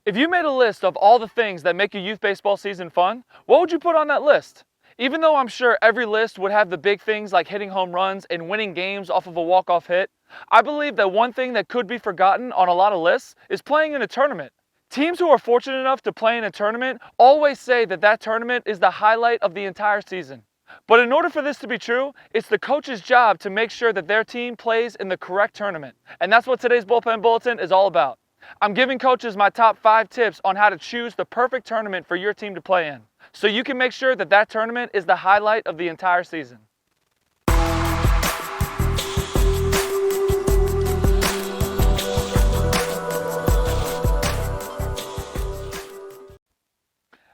If you made a list of all the things that make a youth baseball season fun, what would you put on that list? Even though I'm sure every list would have the big things like hitting home runs and winning games off of a walk-off hit, I believe that one thing that could be forgotten on a lot of lists is playing in a tournament. Teams who are fortunate enough to play in a tournament always say that that tournament is the highlight of the entire season. But in order for this to be true, it's the coach's job to make sure that their team plays in the correct tournament. And that's what today's Bullpen Bulletin is all about. I'm giving coaches my top 5 tips on how to choose the perfect tournament for your team to play in, so you can make sure that that tournament is the highlight of the entire season.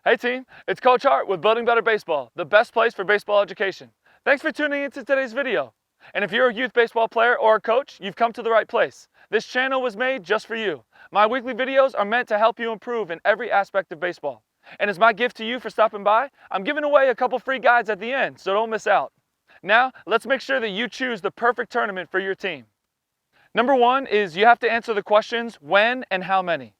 Hey team, it's Coach Hart with Building Better Baseball, the best place for baseball education. Thanks for tuning into today's video. And if you're a youth baseball player or a coach, you've come to the right place. This channel was made just for you. My weekly videos are meant to help you improve in every aspect of baseball. And as my gift to you for stopping by, I'm giving away a couple free guides at the end, so don't miss out. Now, let's make sure that you choose the perfect tournament for your team. Number 1 is you have to answer the questions when and how many.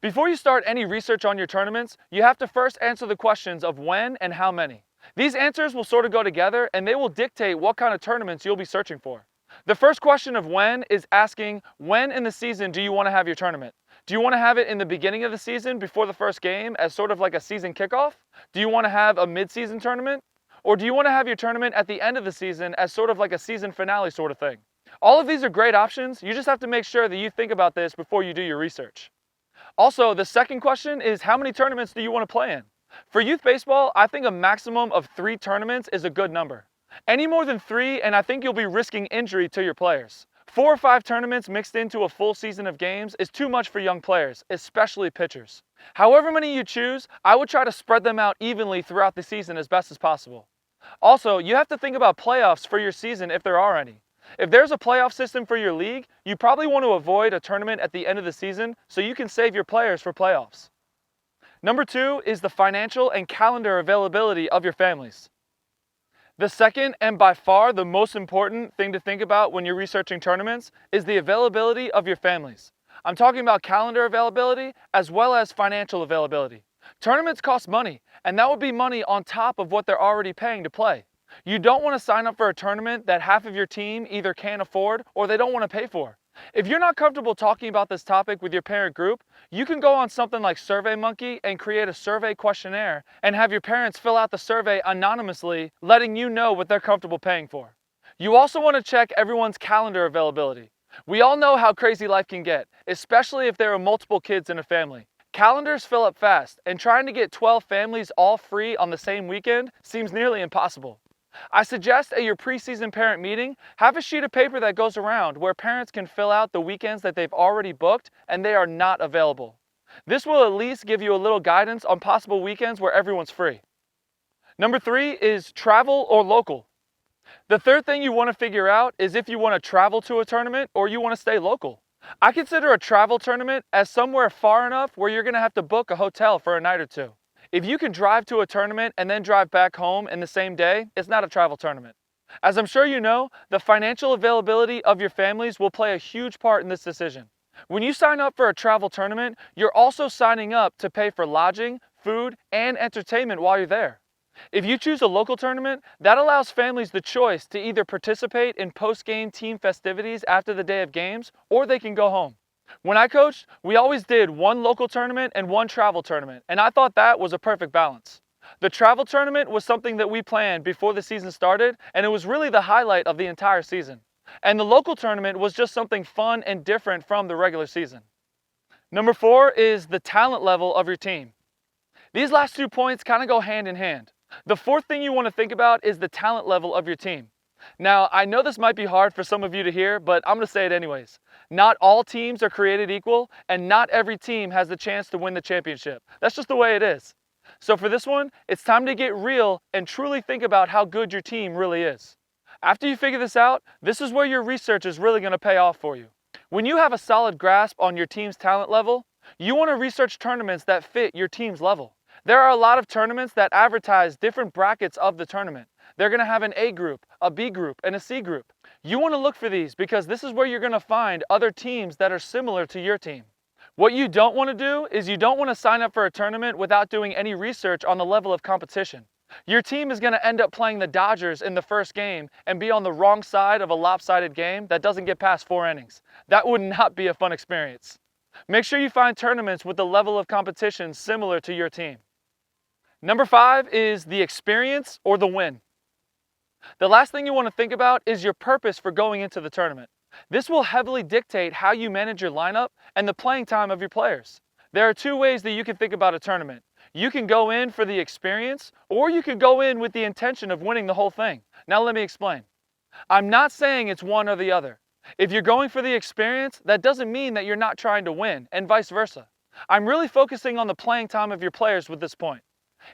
Before you start any research on your tournaments, you have to first answer the questions of when and how many. These answers will sort of go together and they will dictate what kind of tournaments you'll be searching for. The first question of when is asking when in the season do you want to have your tournament? Do you want to have it in the beginning of the season before the first game as sort of like a season kickoff? Do you want to have a mid-season tournament? Or do you want to have your tournament at the end of the season as sort of like a season finale sort of thing? All of these are great options. You just have to make sure that you think about this before you do your research. Also, the second question is how many tournaments do you want to play in? For youth baseball, I think a maximum of 3 tournaments is a good number. Any more than 3 and I think you'll be risking injury to your players. 4 or 5 tournaments mixed into a full season of games is too much for young players, especially pitchers. However many you choose, I would try to spread them out evenly throughout the season as best as possible. Also, you have to think about playoffs for your season if there are any. If there's a playoff system for your league, you probably want to avoid a tournament at the end of the season so you can save your players for playoffs. Number 2 is the financial and calendar availability of your families. The second and by far the most important thing to think about when you're researching tournaments is the availability of your families. I'm talking about calendar availability as well as financial availability. Tournaments cost money, and that would be money on top of what they're already paying to play. You don't want to sign up for a tournament that half of your team either can't afford or they don't want to pay for. If you're not comfortable talking about this topic with your parent group, you can go on something like SurveyMonkey and create a survey questionnaire and have your parents fill out the survey anonymously, letting you know what they're comfortable paying for. You also want to check everyone's calendar availability. We all know how crazy life can get, especially if there are multiple kids in a family. Calendars fill up fast, and trying to get 12 families all free on the same weekend seems nearly impossible. I suggest at your preseason parent meeting, have a sheet of paper that goes around where parents can fill out the weekends that they've already booked and they are not available. This will at least give you a little guidance on possible weekends where everyone's free. Number 3 is travel or local. The third thing you want to figure out is if you want to travel to a tournament or you want to stay local. I consider a travel tournament as somewhere far enough where you're going to have to book a hotel for a night or 2. If you can drive to a tournament and then drive back home in the same day, it's not a travel tournament. As I'm sure you know, the financial availability of your families will play a huge part in this decision. When you sign up for a travel tournament, you're also signing up to pay for lodging, food, and entertainment while you're there. If you choose a local tournament, that allows families the choice to either participate in post-game team festivities after the day of games, or they can go home. When I coached, we always did 1 local tournament and 1 travel tournament, and I thought that was a perfect balance. The travel tournament was something that we planned before the season started, and it was really the highlight of the entire season. And the local tournament was just something fun and different from the regular season. Number 4 is the talent level of your team. These last 2 points kind of go hand in hand. The fourth thing you want to think about is the talent level of your team. Now, I know this might be hard for some of you to hear, but I'm going to say it anyways. Not all teams are created equal, and not every team has the chance to win the championship. That's just the way it is. So for this one, it's time to get real and truly think about how good your team really is. After you figure this out, this is where your research is really going to pay off for you. When you have a solid grasp on your team's talent level, you want to research tournaments that fit your team's level. There are a lot of tournaments that advertise different brackets of the tournament. They're going to have an A group, a B group, and a C group. You want to look for these because this is where you're going to find other teams that are similar to your team. What you don't want to do is you don't want to sign up for a tournament without doing any research on the level of competition. Your team is going to end up playing the Dodgers in the first game and be on the wrong side of a lopsided game that doesn't get past 4 innings. That would not be a fun experience. Make sure you find tournaments with the level of competition similar to your team. Number 5 is the experience or the win. The last thing you want to think about is your purpose for going into the tournament. This will heavily dictate how you manage your lineup and the playing time of your players. There are 2 ways that you can think about a tournament. You can go in for the experience, or you could go in with the intention of winning the whole thing. Now let me explain. I'm not saying it's one or the other. If you're going for the experience, that doesn't mean that you're not trying to win, and vice versa. I'm really focusing on the playing time of your players with this point.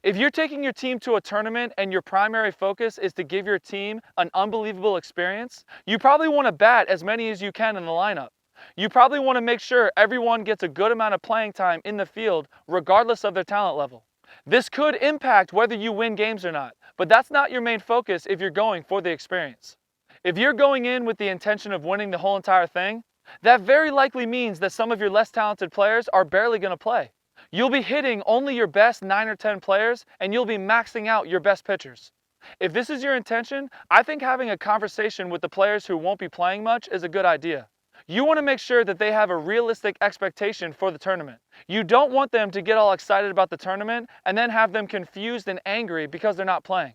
If you're taking your team to a tournament and your primary focus is to give your team an unbelievable experience, you probably want to bat as many as you can in the lineup. You probably want to make sure everyone gets a good amount of playing time in the field regardless of their talent level. This could impact whether you win games or not, but that's not your main focus if you're going for the experience. If you're going in with the intention of winning the whole entire thing, that very likely means that some of your less talented players are barely going to play. You'll be hitting only your best 9 or 10 players, and you'll be maxing out your best pitchers. If this is your intention, I think having a conversation with the players who won't be playing much is a good idea. You want to make sure that they have a realistic expectation for the tournament. You don't want them to get all excited about the tournament and then have them confused and angry because they're not playing.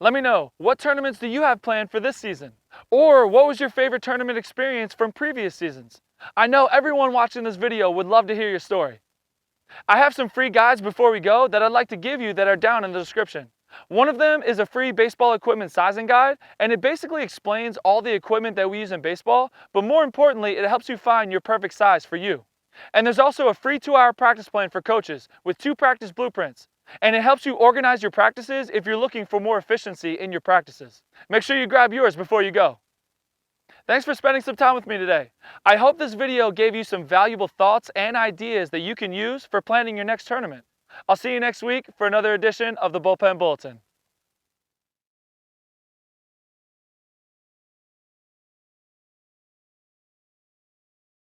Let me know, what tournaments do you have planned for this season? Or what was your favorite tournament experience from previous seasons? I know everyone watching this video would love to hear your story. I have some free guides before we go that I'd like to give you that are down in the description. One of them is a free baseball equipment sizing guide, and it basically explains all the equipment that we use in baseball, but more importantly, it helps you find your perfect size for you. And there's also a free 2-hour practice plan for coaches with 2 practice blueprints, and it helps you organize your practices if you're looking for more efficiency in your practices. Make sure you grab yours before you go. Thanks for spending some time with me today. I hope this video gave you some valuable thoughts and ideas that you can use for planning your next tournament. I'll see you next week for another edition of the Bullpen Bulletin.